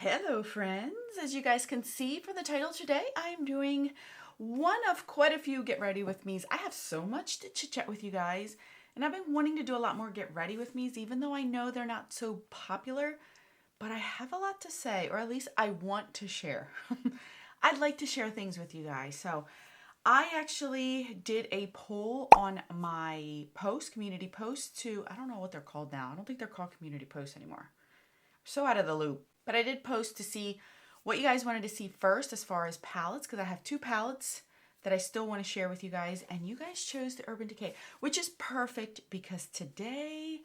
Hello friends, as you guys can see from the title today, I'm doing one of quite a few get ready with me's. I have so much to chit chat with you guys, and I've been wanting to do a lot more get ready with me's, even though I know they're not so popular, but I have a lot to say, or at least I want to share. I'd like to share things with you guys. So I actually did a poll on my community post I don't know what they're called now. I don't think they're called community posts anymore. So out of the loop. But I did post to see what you guys wanted to see first as far as palettes, because I have two palettes that I still want to share with you guys, and you guys chose the Urban Decay, which is perfect because today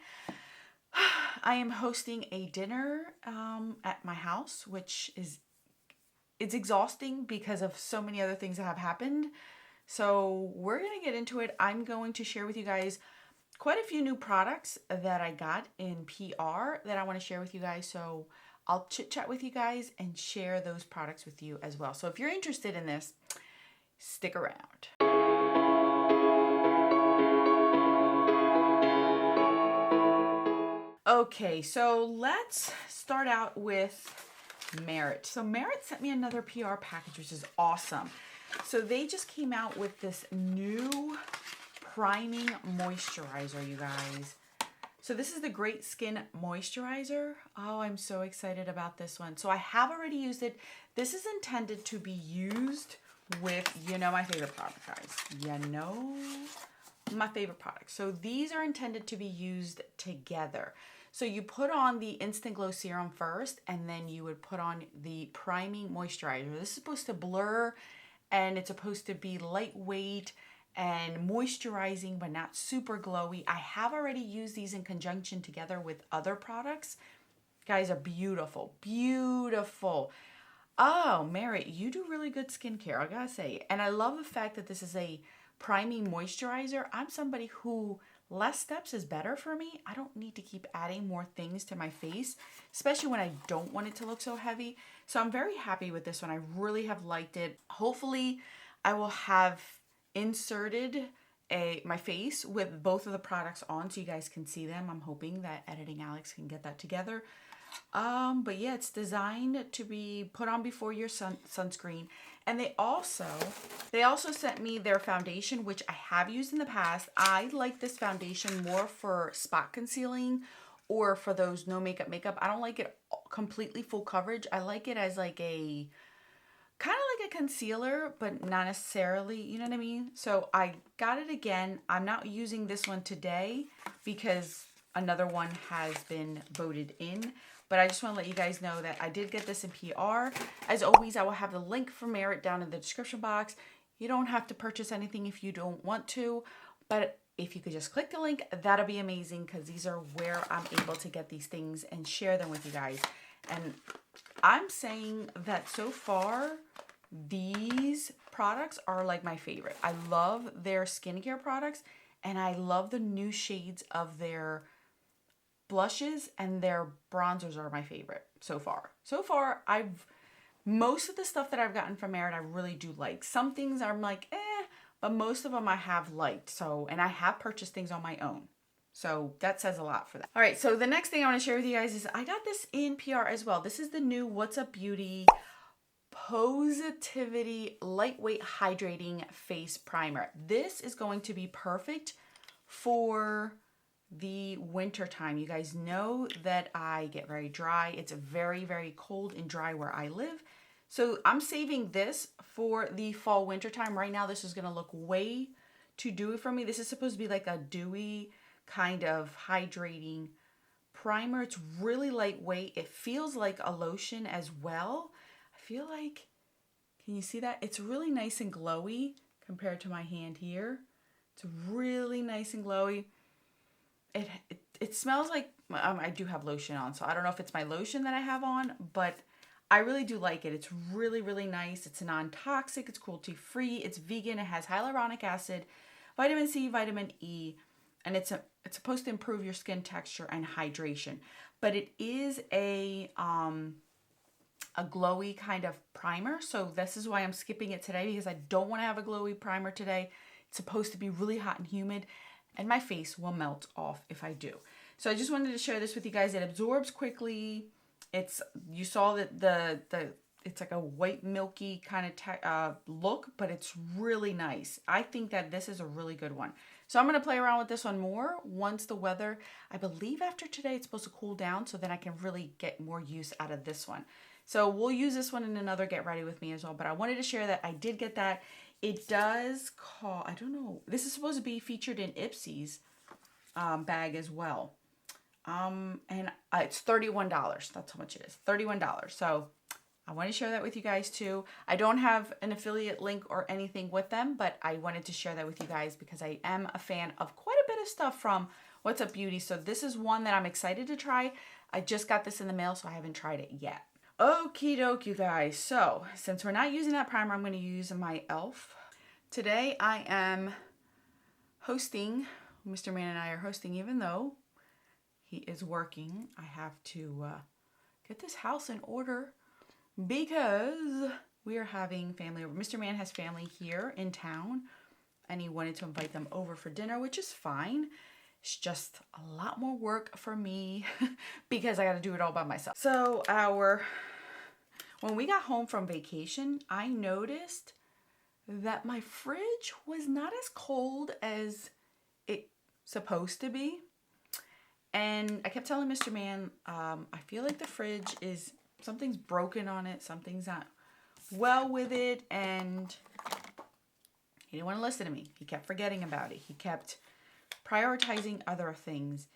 I am hosting a dinner at my house, which it's exhausting because of so many other things that have happened. So we're going to get into it. I'm going to share with you guys quite a few new products that I got in PR that I want to share with you guys. So I'll chit chat with you guys and share those products with you as well. So if you're interested in this, stick around. Okay, so let's start out with Merit. So Merit sent me another PR package, which is awesome. So they just came out with this new priming moisturizer, you guys. So this is the Great Skin Moisturizer. Oh, I'm so excited about this one. So I have already used it. This is intended to be used with, my favorite product, guys. My favorite product. So these are intended to be used together. So you put on the Instant Glow Serum first, and then you would put on the priming moisturizer. This is supposed to blur, and it's supposed to be lightweight and moisturizing, but not super glowy. I have already used these in conjunction together with other products. Guys are beautiful, beautiful. Oh, Merit, you do really good skincare, I gotta say. And I love the fact that this is a priming moisturizer. I'm somebody who less steps is better for me. I don't need to keep adding more things to my face, especially when I don't want it to look so heavy. So I'm very happy with this one. I really have liked it. Hopefully I will have inserted my face with both of the products on so you guys can see them. I'm hoping that Editing Alex can get that together. But yeah, it's designed to be put on before your sunscreen. And they also sent me their foundation, which I have used in the past. I like this foundation more for spot concealing or for those no makeup. I don't like it completely full coverage. I like it as like a kind of like a concealer, but not necessarily, you know what I mean? So I got it again. I'm not using this one today because another one has been voted in, but I just want to let you guys know that I did get this in PR. As always, I will have the link for Merit down in the description box. You don't have to purchase anything if you don't want to, but if you could just click the link, that'll be amazing because these are where I'm able to get these things and share them with you guys. And I'm saying that so far, these products are like my favorite. I love their skincare products, and I love the new shades of their blushes, and their bronzers are my favorite so far. So far, most of the stuff that I've gotten from Merit, I really do like. Some things I'm like, but most of them I have liked. So, and I have purchased things on my own. So that says a lot for that. All right, so the next thing I want to share with you guys is I got this in PR as well. This is the new What's Up Beauty Positivity Lightweight Hydrating Face Primer. This is going to be perfect for the winter time. You guys know that I get very dry. It's very, very cold and dry where I live. So I'm saving this for the fall winter time. Right now, this is going to look way too dewy for me. This is supposed to be like a dewy kind of hydrating primer. It's really lightweight. It feels like a lotion as well. I feel like, can you see that? It's really nice and glowy compared to my hand here. It's really nice and glowy. It smells like, I do have lotion on, so I don't know if it's my lotion that I have on, but I really do like it. It's really, really nice. It's non-toxic, it's cruelty-free, it's vegan, it has hyaluronic acid, vitamin C, vitamin E, and it's supposed to improve your skin texture and hydration. But it is a glowy kind of primer, so this is why I'm skipping it today, because I don't want to have a glowy primer today. It's supposed to be really hot and humid, and my face will melt off if I do. So I just wanted to share this with you guys. It absorbs quickly. you saw that it's like a white milky kind of look, but it's really nice. I think that this is a really good one. So I'm going to play around with this one more once the weather, I believe after today, it's supposed to cool down, so then I can really get more use out of this one. So we'll use this one in another Get Ready With Me as well, but I wanted to share that I did get that. It does call, I don't know, this is supposed to be featured in Ipsy's bag as well. And it's $31. That's how much it is, $31. So I want to share that with you guys too. I don't have an affiliate link or anything with them, but I wanted to share that with you guys because I am a fan of quite a bit of stuff from What's Up Beauty. So this is one that I'm excited to try. I just got this in the mail, so I haven't tried it yet. Okie doke, you guys. So since we're not using that primer, I'm going to use my e.l.f. Today I am hosting, Mr. Man and I are hosting, even though he is working. I have to get this house in order because we are having family over. Mr. Man has family here in town and he wanted to invite them over for dinner, which is fine. It's just a lot more work for me because I got to do it all by myself. So when we got home from vacation, I noticed that my fridge was not as cold as it's supposed to be. And I kept telling Mr. Man, I feel like the fridge something's broken on it. Something's not well with it. And he didn't want to listen to me. He kept forgetting about it. He kept prioritizing other things.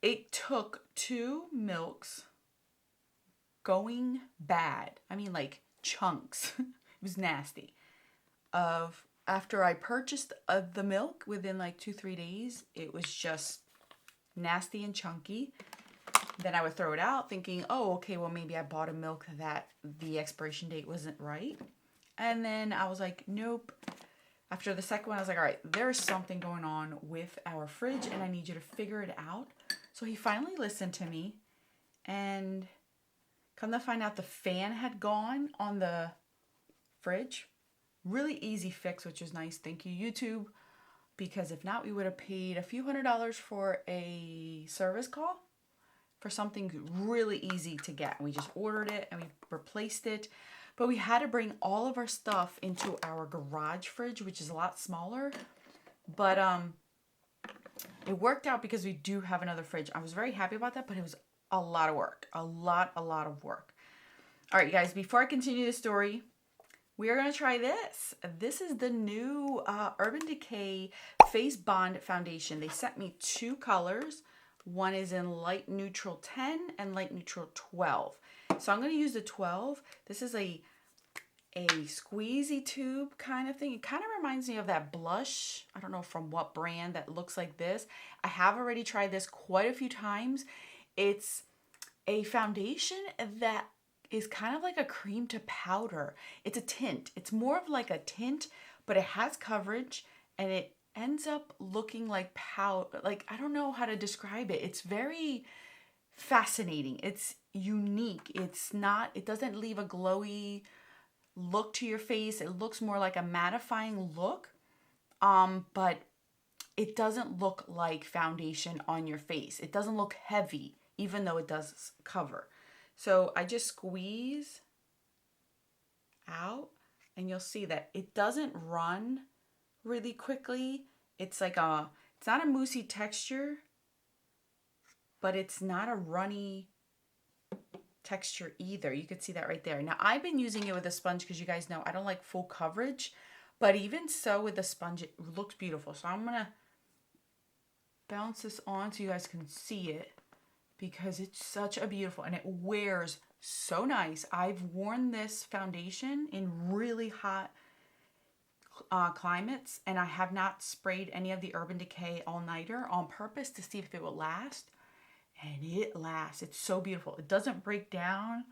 It took 2 milks going bad. I mean, like chunks. It was nasty. After I purchased the milk within like 2-3 days, it was just nasty and chunky. Then I would throw it out thinking, oh, okay, well, maybe I bought a milk that the expiration date wasn't right. And then I was like, nope. After the second one, I was like, all right, there's something going on with our fridge and I need you to figure it out. So he finally listened to me, and come to find out the fan had gone on the fridge. Really easy fix, which is nice. Thank you, YouTube. Because if not, we would have paid a few $100s for a service call for something really easy to get. We just ordered it and we replaced it. But we had to bring all of our stuff into our garage fridge, which is a lot smaller. But it worked out because we do have another fridge. I was very happy about that, but it was a lot of work. A lot of work. All right, you guys, before I continue the story, we are going to try this. This is the new Urban Decay Face Bond Foundation. They sent me 2 colors. One is in light neutral 10 and light neutral 12. So I'm going to use the 12. This is a squeezy tube kind of thing. It kind of reminds me of that blush. I don't know from what brand that looks like this. I have already tried this quite a few times. It's a foundation that is kind of like a cream to powder. It's a tint. It's more of like a tint, but it has coverage and it ends up looking like powder. Like, I don't know how to describe it. It's very fascinating. It's unique. It doesn't leave a glowy look to your face. It looks more like a mattifying look. But it doesn't look like foundation on your face. It doesn't look heavy, even though it does cover. So I just squeeze out and you'll see that it doesn't run really quickly. It's not a moussey texture, but it's not a runny texture either. You could see that right there. Now I've been using it with a sponge because you guys know I don't like full coverage, but even so with the sponge, it looks beautiful. So I'm going to bounce this on so you guys can see it, because it's such a beautiful, and it wears so nice. I've worn this foundation in really hot climates, and I have not sprayed any of the Urban Decay all-nighter on purpose to see if it will last, and it lasts. It's so beautiful. It doesn't break down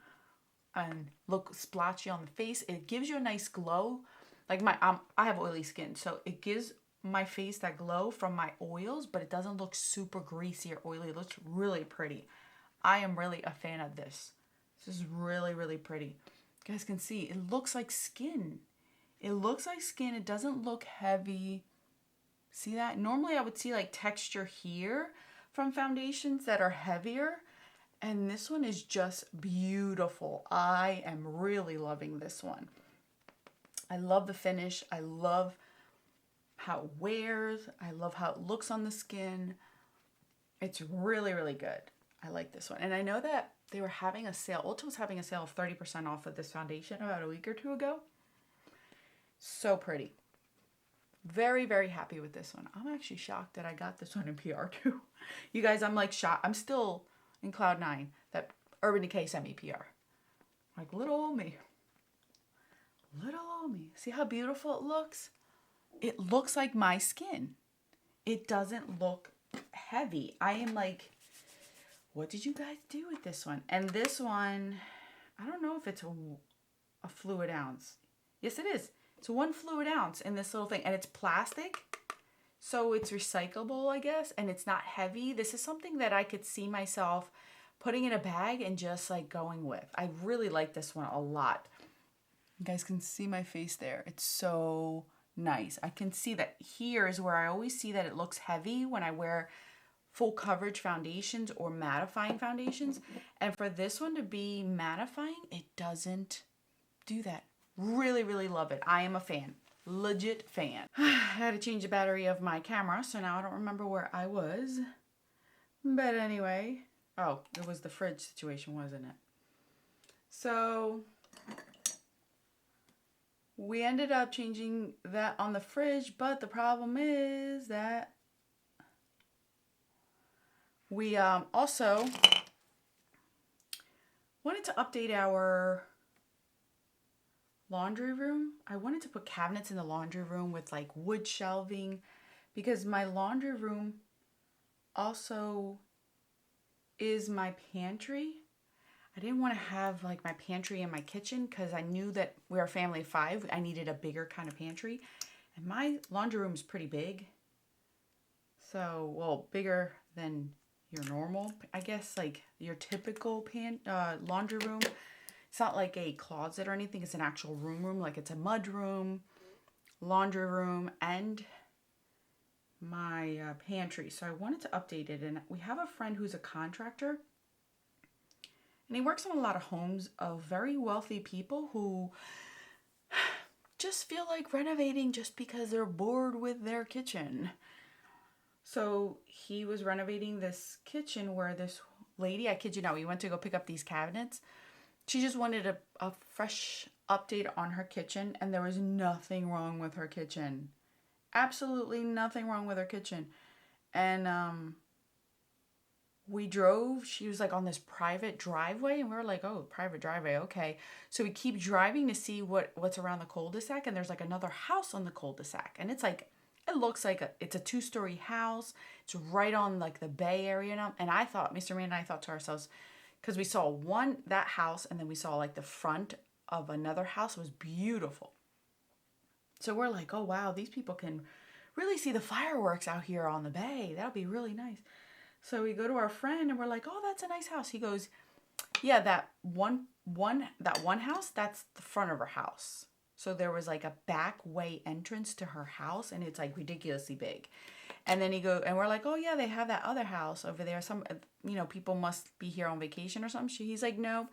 and look splotchy on the face. It gives you a nice glow. Like I have oily skin, so it gives my face that glow from my oils, but it doesn't look super greasy or oily. It looks really pretty. I am really a fan of this. This is really, really pretty. You guys can see, it looks like skin. It looks like skin. It doesn't look heavy. See that? Normally I would see like texture here from foundations that are heavier, And this one is just beautiful. I am really loving this one. I love the finish. I love how it wears. I love how it looks on the skin. It's really, really good. I like this one. And I know that they were having a sale. Ulta was having a sale of 30% off of this foundation about a week or two ago. So pretty. Very, very happy with this one. I'm actually shocked that I got this one in PR too. You guys, I'm like shocked. I'm still in cloud 9 that Urban Decay sent me PR. Like little old me. Little old me. See how beautiful it looks? It looks like my skin. It doesn't look heavy. I am like, what did you guys do with this one? And this one, I don't know if it's a fluid ounce. Yes, it is. It's 1 fluid ounce in this little thing. And it's plastic. So it's recyclable, I guess. And it's not heavy. This is something that I could see myself putting in a bag and just like going with. I really like this one a lot. You guys can see my face there. It's so nice. I can see that here is where I always see that it looks heavy when I wear full coverage foundations or mattifying foundations. And for this one to be mattifying, it doesn't do that. Really, really love it. I am a fan. Legit fan. I had to change the battery of my camera, so now I don't remember where I was. But anyway, oh, it was the fridge situation, wasn't it? So we ended up changing that on the fridge, but the problem is that we also wanted to update our laundry room. I wanted to put cabinets in the laundry room with like wood shelving because my laundry room also is my pantry. I didn't want to have like my pantry in my kitchen because I knew that we're a family of 5. I needed a bigger kind of pantry. And my laundry room is pretty big. So, well, bigger than your normal, I guess, like your typical laundry room. It's not like a closet or anything. It's an actual room. Like it's a mud room, laundry room, and my pantry. So I wanted to update it. And we have a friend who's a contractor. And he works on a lot of homes of very wealthy people who just feel like renovating just because they're bored with their kitchen. So he was renovating this kitchen where this lady, I kid you not, we went to go pick up these cabinets. She just wanted a fresh update on her kitchen, and there was nothing wrong with her kitchen. Absolutely nothing wrong with her kitchen. And we drove. She was like on this private driveway, and we were like, oh, private driveway, okay. So we keep driving to see what's around the cul-de-sac, and there's like another house on the cul-de-sac. And it's like, it looks like it's a 2-story house. It's right on like the Bay Area now. And I thought, Mr. Man and I thought to ourselves, because we saw that house, and then we saw like the front of another house. It was beautiful. So we're like, oh wow, these people can really see the fireworks out here on the bay. That'll be really nice. So we go to our friend and we're like, oh, that's a nice house. He goes, yeah, that one house, that's the front of her house. So there was like a back way entrance to her house, and it's like ridiculously big. And then and we're like, oh yeah, they have that other house over there. Some, people must be here on vacation or something. He's like, no,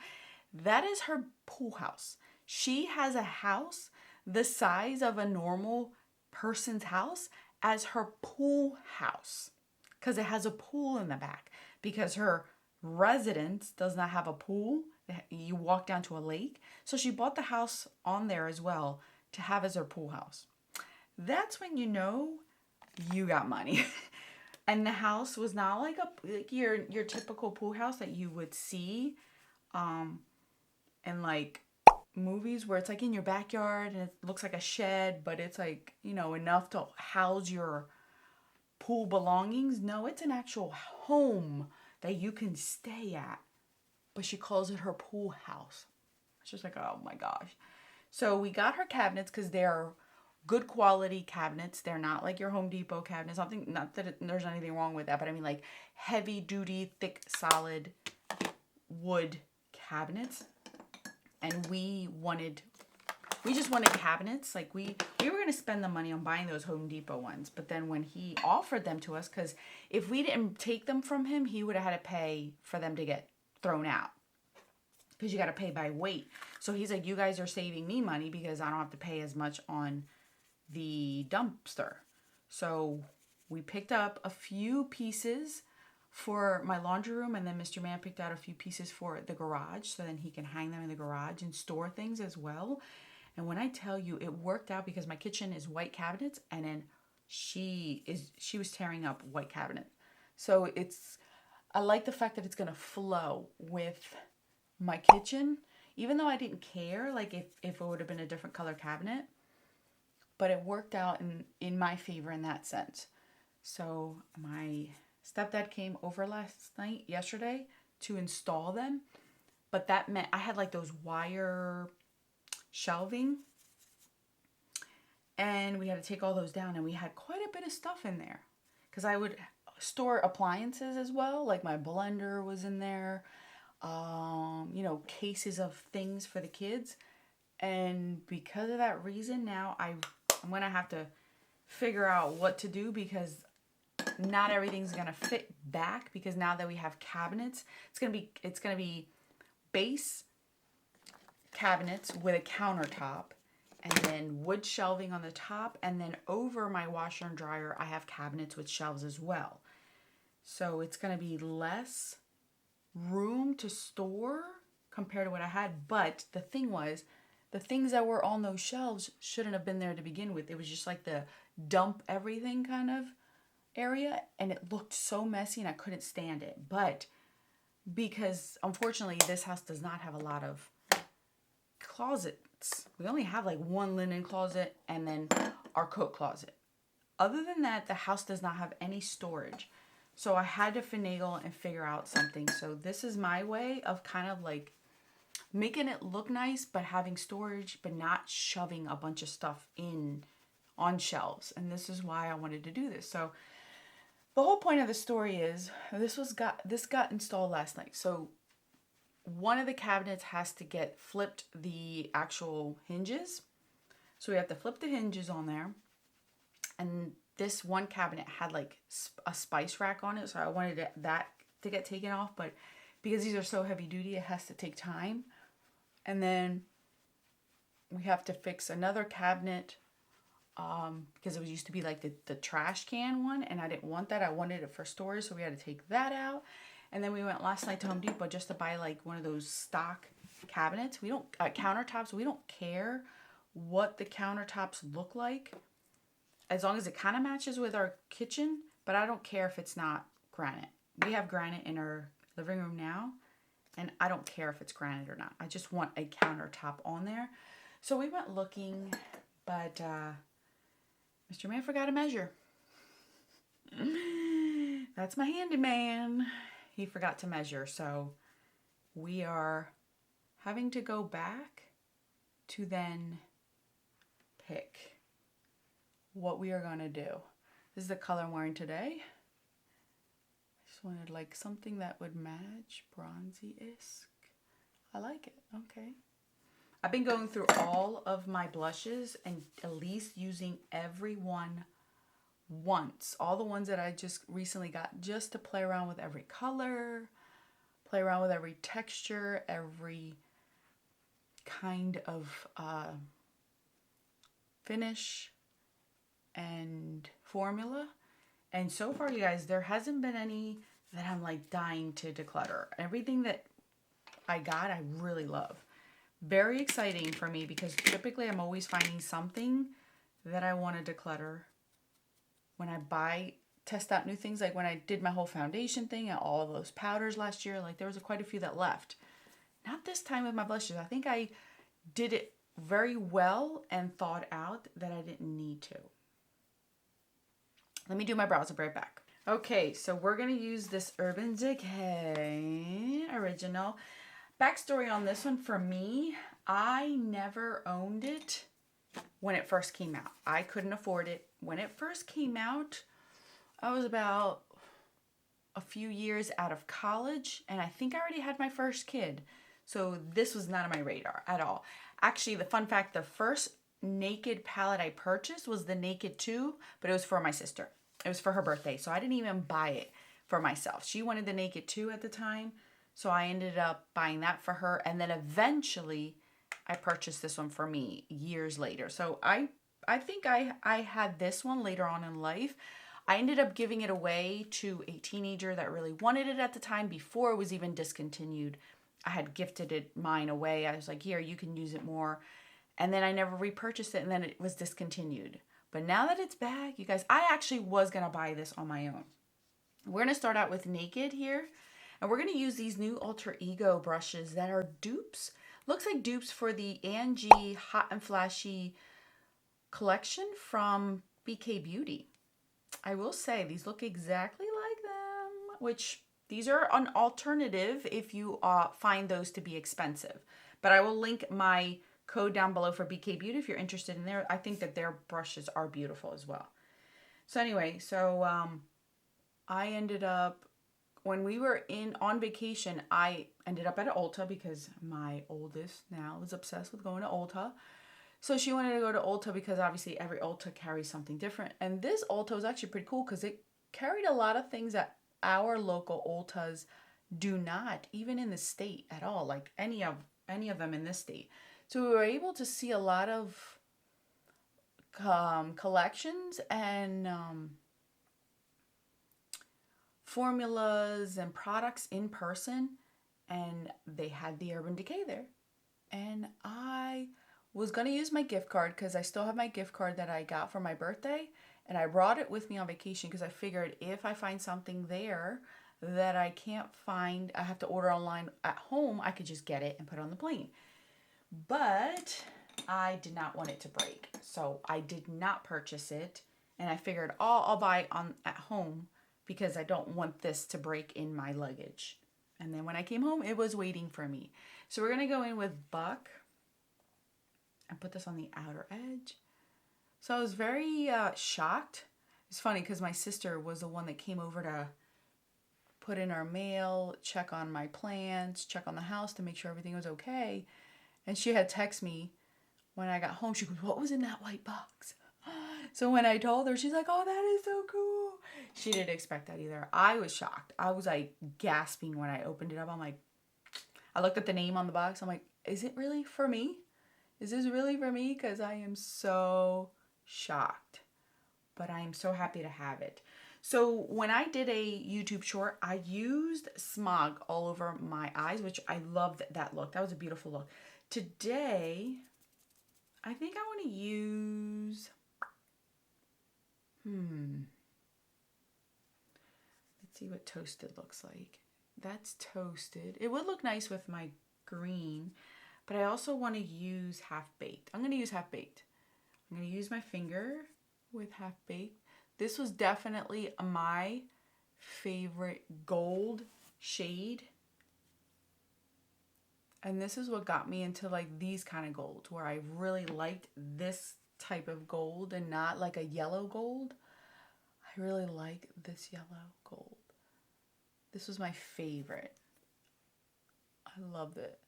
that is her pool house. She has a house the size of a normal person's house as her pool house, because it has a pool in the back, because her residence does not have a pool. You walk down to a lake. So she bought the house on there as well to have as her pool house. That's when you know you got money. And the house was not like your typical pool house that you would see in like movies, where it's like in your backyard and it looks like a shed, but it's like, enough to house your pool belongings. No, it's an actual home that you can stay at, but she calls it her pool house. It's just like, oh my gosh. So we got her cabinets because they're good quality cabinets. They're not like your Home Depot cabinets. Not that there's anything wrong with that, but I mean like heavy duty, thick, solid wood cabinets. And we just wanted cabinets. Like we were going to spend the money on buying those Home Depot ones. But then when he offered them to us, because if we didn't take them from him, he would have had to pay for them to get thrown out because you got to pay by weight. So he's like, you guys are saving me money because I don't have to pay as much on the dumpster. So we picked up a few pieces for my laundry room, and then Mr. Man picked out a few pieces for the garage, so then he can hang them in the garage and store things as well. And when I tell you, it worked out because my kitchen is white cabinets, and then she was tearing up white cabinet. So I like the fact that it's gonna flow with my kitchen, even though I didn't care like if it would have been a different color cabinet, but it worked out in my favor in that sense. So my stepdad came over yesterday to install them, but that meant I had like those wire shelving, and we had to take all those down, and we had quite a bit of stuff in there because I would store appliances as well, like my blender was in there, you know, cases of things for the kids. And because of that reason, now I'm gonna have to figure out what to do, because not everything's gonna fit back, because now that we have cabinets, it's gonna be base cabinets with a countertop, and then wood shelving on the top, and then over my washer and dryer I have cabinets with shelves as well. So it's gonna be less room to store compared to what I had. But the thing was, the things that were on those shelves shouldn't have been there to begin with. It was just like the dump everything kind of area, and it looked so messy and I couldn't stand it. But because unfortunately this house does not have a lot of closets. We only have like one linen closet and then our coat closet. Other than that, the house does not have any storage. So I had to finagle and figure out something. So this is my way of kind of like making it look nice, but having storage, but not shoving a bunch of stuff in on shelves. And this is why I wanted to do this. So the whole point of the story is this got installed last night. So one of the cabinets has to get flipped, the actual hinges. So we have to flip the hinges on there. And this one cabinet had like a spice rack on it. So I wanted that to get taken off. But because these are so heavy duty, it has to take time. And then we have to fix another cabinet because it used to be like the trash can one. And I didn't want that. I wanted it for storage. So we had to take that out. And then we went last night to Home Depot just to buy like one of those stock cabinets. We don't, countertops, we don't care what the countertops look like, as long as it kind of matches with our kitchen. But I don't care if it's not granite. We have granite in our living room now, and I don't care if it's granite or not. I just want a countertop on there. So we went looking, but Mr. Man forgot to measure. That's my handyman. He forgot to measure, so we are having to go back to then pick what we are going to do. This is the color I'm wearing today. I just wanted like something that would match, bronzy-esque. I like it. Okay. I've been going through all of my blushes and at least using every one once. All the ones that I just recently got, just to play around with every color, play around with every texture, every kind of finish and formula. And so far, you guys, there hasn't been any that I'm like dying to declutter. Everything that I got, I really love. Very exciting for me because typically I'm always finding something that I want to declutter when I test out new things. Like when I did my whole foundation thing and all of those powders last year, like there was quite a few that left. Not this time with my blushes. I think I did it very well and thought out that I didn't need to. Let me do my brows. I'll be right back. Okay, so we're going to use this Urban Decay original. Backstory on this one, for me, I never owned it when it first came out. I couldn't afford it. When it first came out, I was about a few years out of college, and I think I already had my first kid. So this was not on my radar at all. Actually, the fun fact, the first Naked palette I purchased was the Naked 2, but it was for my sister. It was for her birthday, so I didn't even buy it for myself. She wanted the Naked 2 at the time, So I ended up buying that for her. And then eventually I purchased this one for me years later. So I think I had this one later on in life. I ended up giving it away to a teenager that really wanted it at the time before it was even discontinued. I had gifted it mine away. I was like, here, you can use it more. And then I never repurchased it, and then it was discontinued. But now that it's back, you guys, I actually was going to buy this on my own. We're going to start out with Naked here. And we're going to use these new Alter Ego brushes that are dupes. Looks like dupes for the Angie Hot and Flashy collection from BK Beauty. I will say these look exactly like them, which these are an alternative if you find those to be expensive. But I will link my code down below for BK Beauty if you're interested in there. I think that their brushes are beautiful as well. So anyway, I ended up, when we were on vacation, I ended up at Ulta because my oldest now is obsessed with going to Ulta. So she wanted to go to Ulta because obviously every Ulta carries something different. And this Ulta was actually pretty cool because it carried a lot of things that our local Ultas do not, even in the state at all, like any of them in this state. So we were able to see a lot of collections and formulas and products in person. And they had the Urban Decay there. And I was going to use my gift card because I still have my gift card that I got for my birthday. And I brought it with me on vacation because I figured if I find something there that I can't find, I have to order online at home, I could just get it and put it on the plane. But I did not want it to break. So I did not purchase it. And I figured, I'll buy it at home because I don't want this to break in my luggage. And then when I came home, it was waiting for me. So we're going to go in with Buck and put this on the outer edge. So I was very shocked. It's funny because my sister was the one that came over to put in our mail, check on my plants, check on the house to make sure everything was okay. And she had texted me when I got home. She goes, what was in that white box? So when I told her, she's like, oh, that is so cool. She didn't expect that either. I was shocked. I was like gasping when I opened it up. I'm like, I looked at the name on the box. I'm like, is it really for me? Is this really for me? Because I am so shocked. But I am so happy to have it. So when I did a YouTube short, I used smog all over my eyes, which I loved that look. That was a beautiful look. Today, I think I want to use... Let's see what toasted looks like. That's toasted. It would look nice with my green, but I also want to use half-baked. I'm going to use half-baked. I'm going to use my finger with half-baked. This was definitely my favorite gold shade. And this is what got me into like these kind of golds, where I really liked this type of gold and not like a yellow gold. I really like this yellow gold. This was my favorite. I loved it.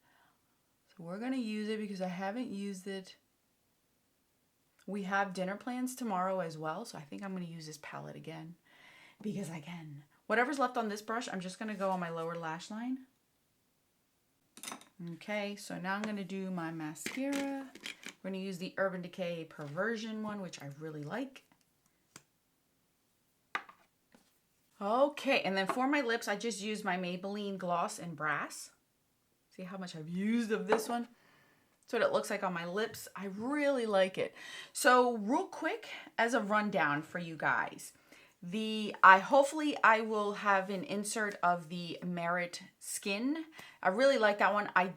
So we're going to use it because I haven't used it. We have dinner plans tomorrow as well, so I think I'm going to use this palette again because I can. Whatever's left on this brush, I'm just going to go on my lower lash line. Okay, so now I'm going to do my mascara. We're going to use the Urban Decay Perversion one, which I really like. Okay, and then for my lips, I just used my Maybelline Gloss in Brass. See how much I've used of this one? That's what it looks like on my lips. I really like it. So real quick, as a rundown for you guys, hopefully I will have an insert of the Merit Skin. I really like that one. I'm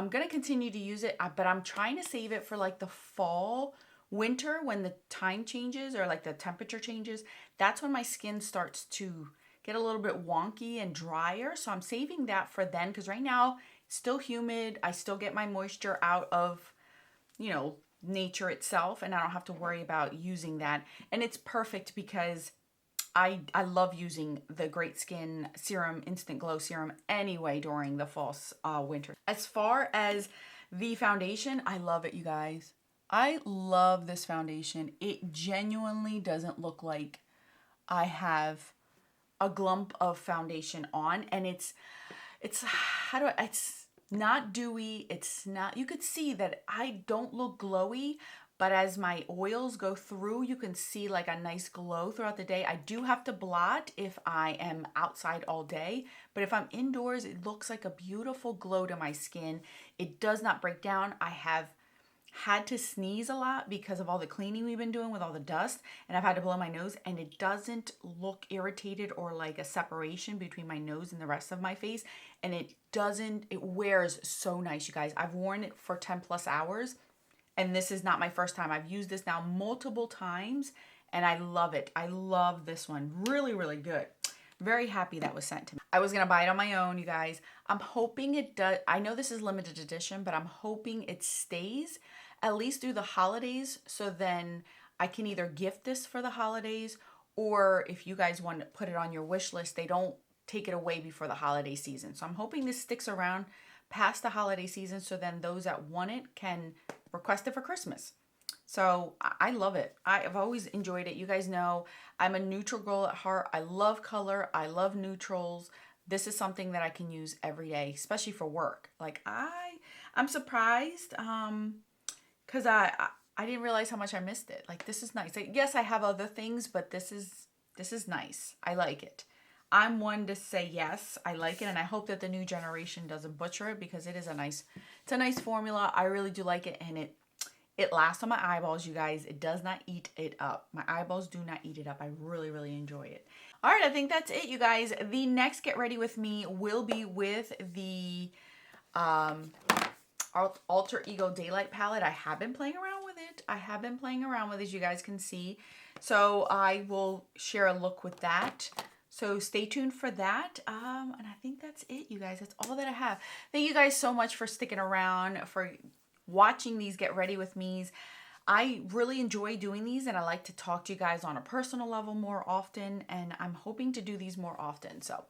going to continue to use it, but I'm trying to save it for like the fall, winter, when the time changes or like the temperature changes. That's when my skin starts to get a little bit wonky and drier. So I'm saving that for then, because right now it's still humid. I still get my moisture out of, nature itself, and I don't have to worry about using that. And it's perfect because I love using the Great Skin Serum, Instant Glow Serum anyway during the fall, winter. As far as the foundation, I love it, you guys. I love this foundation. It genuinely doesn't look like I have a glump of foundation on, and it's it's, it's not dewy. It's not, you could see that I don't look glowy, but as my oils go through, you can see like a nice glow throughout the day. I do have to blot if I am outside all day, but if I'm indoors, it looks like a beautiful glow to my skin. It does not break down. I have had to sneeze a lot because of all the cleaning we've been doing with all the dust, and I've had to blow my nose, and it doesn't look irritated or like a separation between my nose and the rest of my face. And it wears so nice, you guys. I've worn it for 10 plus hours, and this is not my first time. I've used this now multiple times, and I love it. I love this one. Really, really good. Very happy that was sent to me. I was going to buy it on my own, you guys. I'm hoping it does. I know this is limited edition, but I'm hoping it stays at least through the holidays, so then I can either gift this for the holidays, or if you guys want to put it on your wish list, they don't take it away before the holiday season. So I'm hoping this sticks around past the holiday season, so then those that want it can request it for Christmas. So I love it. I've always enjoyed it. You guys know I'm a neutral girl at heart. I love color. I love neutrals. This is something that I can use every day, especially for work. Like I'm surprised because I didn't realize how much I missed it. Like, this is nice. Like, yes, I have other things, but this is nice. I like it. I'm one to say yes, I like it, and I hope that the new generation doesn't butcher it, because it is it's a nice formula. I really do like it, and it lasts on my eyeballs, you guys. It does not eat it up. My eyeballs do not eat it up. I really, really enjoy it. All right, I think that's it, you guys. The next Get Ready With Me will be with the Alter Ego Daylight palette. I have been playing around with it. As you guys can see. So I will share a look with that. So stay tuned for that. And I think that's it, you guys. That's all that I have. Thank you guys so much for sticking around, for watching these Get Ready With Me's. I really enjoy doing these, and I like to talk to you guys on a personal level more often, and I'm hoping to do these more often. So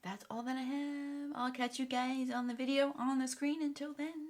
that's all that I have. I'll catch you guys on the video on the screen. Until then.